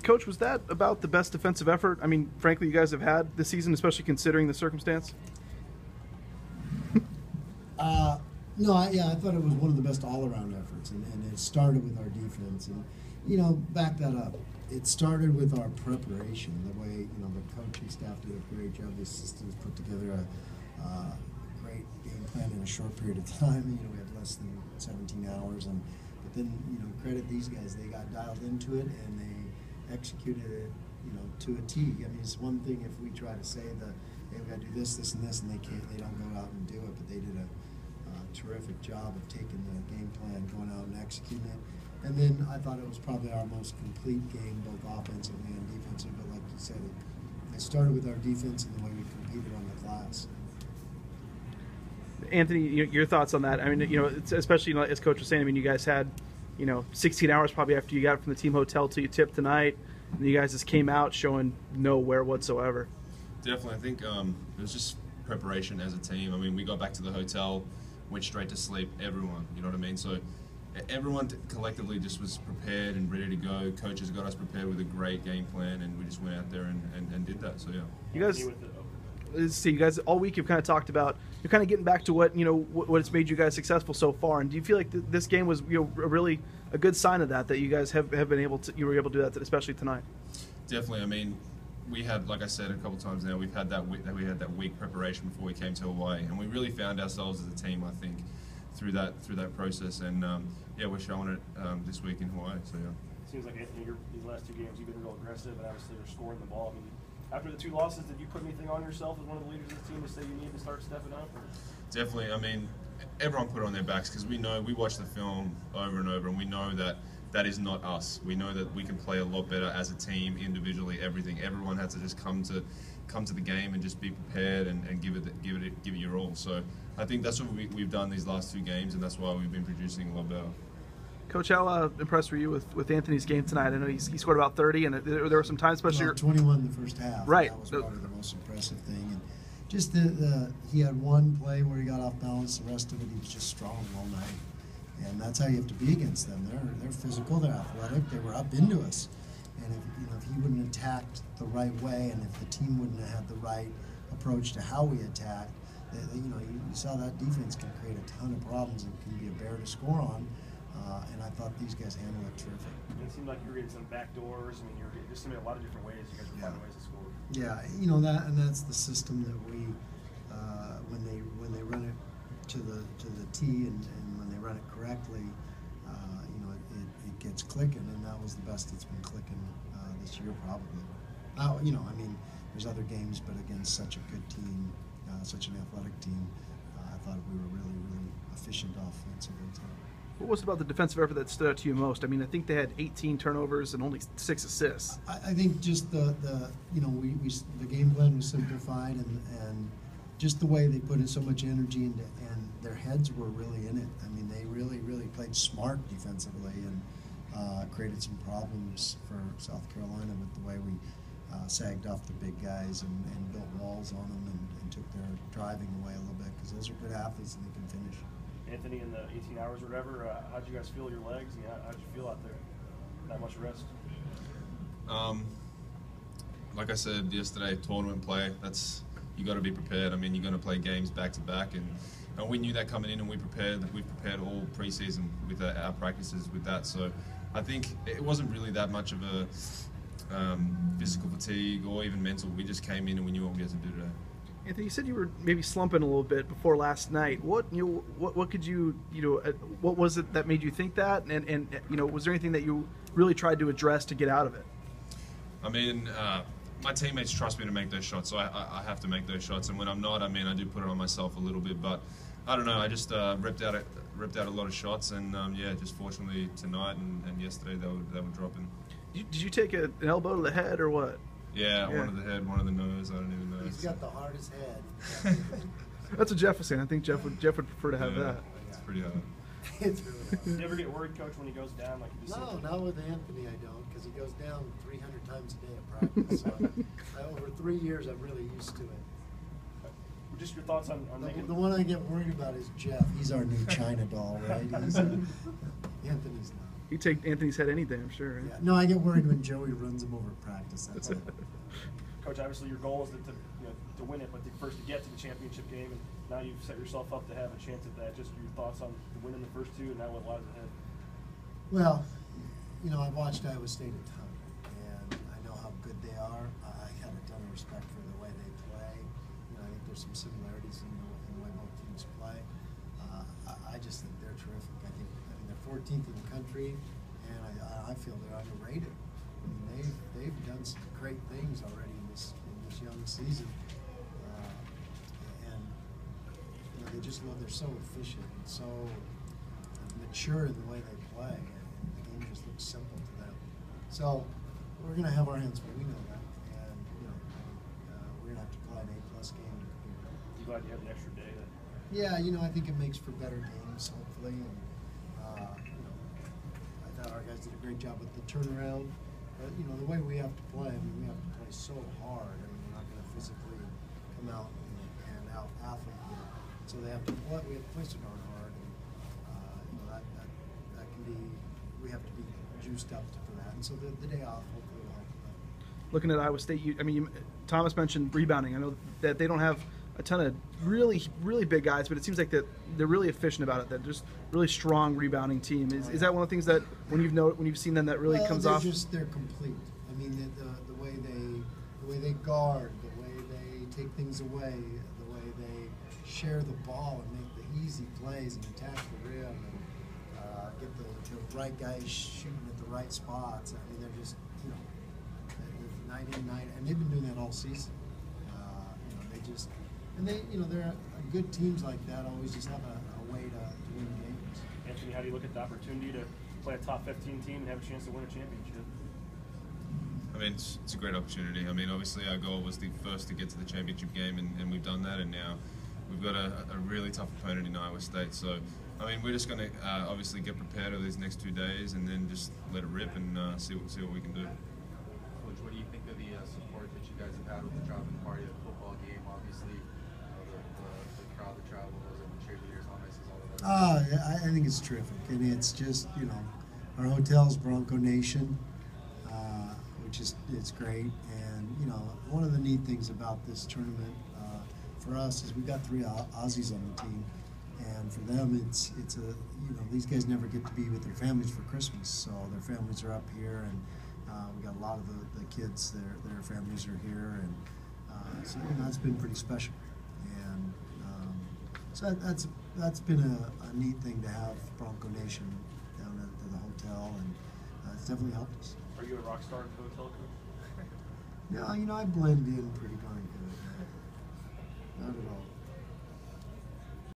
Coach, was that about the best defensive effort, I mean, frankly, you guys have had this season, especially considering the circumstance? No, I thought it was one of the best all-around efforts, and it started with our defense. And, back that up. It started with our preparation, the way, the coaching staff did a great job. The assistants put together a great game plan in a short period of time. We had less than 17 hours, but then, credit these guys. They got dialed into it, and they executed it, to a T. I mean, it's one thing if we try to say that, hey, we got to do this, this, and this, and they don't go out and do it, but they did a terrific job of taking the game plan, going out and executing it. And then I thought it was probably our most complete game, both offensively and defensively. But like you said, it started with our defense and the way we competed on the glass. Anthony, your thoughts on that? I mean, especially as Coach was saying, I mean, you guys had, 16 hours probably after you got from the team hotel till you tipped tonight, and you guys just came out showing no wear whatsoever. Definitely, I think it was just preparation as a team. I mean, we got back to the hotel, went straight to sleep, everyone, you know what I mean? So everyone collectively just was prepared and ready to go. Coaches got us prepared with a great game plan, and we just went out there and did that, so yeah. You guys all week you've kind of talked about you're kind of getting back to what what's made you guys successful so far, and do you feel like this game was really a good sign of that you guys have been able to you were able to do that especially tonight? Definitely. I mean, we had, like I said a couple times now, we had that week preparation before we came to Hawaii, and we really found ourselves as a team, I think, through that process, and yeah, we're showing it this week in Hawaii. So yeah. It seems like, Anthony, these last two games you've been real aggressive, and obviously you're scoring the ball. I mean, after the two losses, did you put anything on yourself as one of the leaders of the team to say you need to start stepping up? Or? Definitely. I mean, everyone put it on their backs because we watch the film over and over, and we know that is not us. We know that we can play a lot better as a team, individually, everything. Everyone had to just come to the game and just be prepared and give it your all. So I think that's what we've done these last two games, and that's why we've been producing a lot better. Coach, how impressed were you with Anthony's game tonight? I know he scored about 30, and there were some times, especially 21 in the first half. Right. That was probably the most impressive thing. And just he had one play where he got off balance. The rest of it, he was just strong all night. And that's how you have to be against them. They're physical, they're athletic, they were up into us. And if he wouldn't have attacked the right way, and if the team wouldn't have had the right approach to how we attacked, you saw that defense can create a ton of problems and can be a bear to score on. And I thought these guys handled it terrific. It seemed like you were getting some back doors. I mean, you were just a lot of different ways. You guys were finding ways to score. Yeah, that's the system that we when they run it to the T and when they run it correctly, it gets clicking, and that was the best it's been clicking this year probably. I mean, there's other games, but against such a good team, such an athletic team, I thought we were really, really efficient offensively tonight. What was it about the defensive effort that stood out to you most? I mean, I think they had 18 turnovers and only 6 assists. I think just the game plan was simplified, and just the way they put in so much energy into, and their heads were really in it. I mean, they really, really played smart defensively and created some problems for South Carolina with the way we sagged off the big guys and built walls on them and took their driving away a little bit, because those are good athletes and they can finish. Anthony, in the 18 hours or whatever, how'd you guys feel your legs? And how'd you feel out there? Not much rest? Like I said yesterday, tournament play, you got to be prepared. I mean, you're going to play games back to back, and we knew that coming in, and we've prepared all preseason with our practices with that. So I think it wasn't really that much of a physical fatigue or even mental. We just came in and we knew what we had to do today. Anthony, you said you were maybe slumping a little bit before last night. What could you what was it that made you think that? And was there anything that you really tried to address to get out of it? I mean, my teammates trust me to make those shots, so I have to make those shots. And when I'm not, I mean, I do put it on myself a little bit. But I don't know. I just ripped out a lot of shots, and yeah, just fortunately tonight and yesterday they were dropping. Did you take an elbow to the head or what? Yeah, one of the head, one of the nose. I don't even know. He's got the hardest head. That's what Jeff was saying. I think Jeff would prefer to have that. It's pretty hard. It's really hard. Do you ever get worried, Coach, when he goes down? Like you just No, not with Anthony I don't, because he goes down 300 times a day at practice. So over 3 years, I'm really used to it. Just your thoughts on making... The one I get worried about is Jeff. He's our new China doll, right? Anthony's not. You take Anthony's head any day, I'm sure. Right? Yeah. No, I get worried when Joey runs him over at practice. That's all. Coach, obviously your goal is to win it, but first to get to the championship game, and now you've set yourself up to have a chance at that. Just your thoughts on winning the first two and now what lies ahead. Well, I've watched Iowa State a ton, and I know how good they are. I have a ton of respect for the way they play. I think there's some similarities in the way both teams play. I just think they're terrific. I think they're 14th in the country, and I feel they're underrated. They've done some great things already in this young season, and they're so efficient and so mature in the way they play, and the game just looks simple to them. So we're going to have our hands full. We know that, and we're going to have to play an A+ game to compete. You glad you have an extra day? Yeah, I think it makes for better games, hopefully. And I thought our guys did a great job with the turnaround. But the way we have to play, we have to play so hard. We're not going to physically come out and out athlete here. So they have to play. We have to play so darn hard, and that can be. We have to be juiced up for that. And so the day off hopefully will help with that. Looking at Iowa State, Thomas mentioned rebounding. I know that they don't have a ton of really, really big guys, but it seems like that they're really efficient about it. They're just really strong rebounding team. Is that one of the things that when you've seen them that really comes off? They're complete. The way they guard, the way they take things away, the way they share the ball and make the easy plays and attack the rim and get the right guys shooting at the right spots. They're just night in, night, and they've been doing that all season. They're good teams like that always just have a way to win games. Anthony, how do you look at the opportunity to play a top 15 team and have a chance to win a championship? It's a great opportunity. Obviously our goal was the first to get to the championship game, and we've done that, and now we've got a really tough opponent in Iowa State. So, we're just going to obviously get prepared over these next 2 days and then just let it rip and see what we can do. Coach, what do you think of the support that you guys have had with the drop-in party at the football game? Obviously, the crowd that travels and the cheerleaders, how nice is all of that? I think it's terrific, and it's just our hotel's Bronco Nation, which is great. And one of the neat things about this tournament for us is we've got 3 Aussies on the team, and for them it's these guys never get to be with their families for Christmas, so their families are up here, and we got a lot of the kids, their families are here, and so it's been pretty special. And so that's been a neat thing to have Bronco Nation down at the hotel, and it's definitely helped us. Are you a rock star at the hotel, Coach? No, I blend in pretty darn good. Not at all.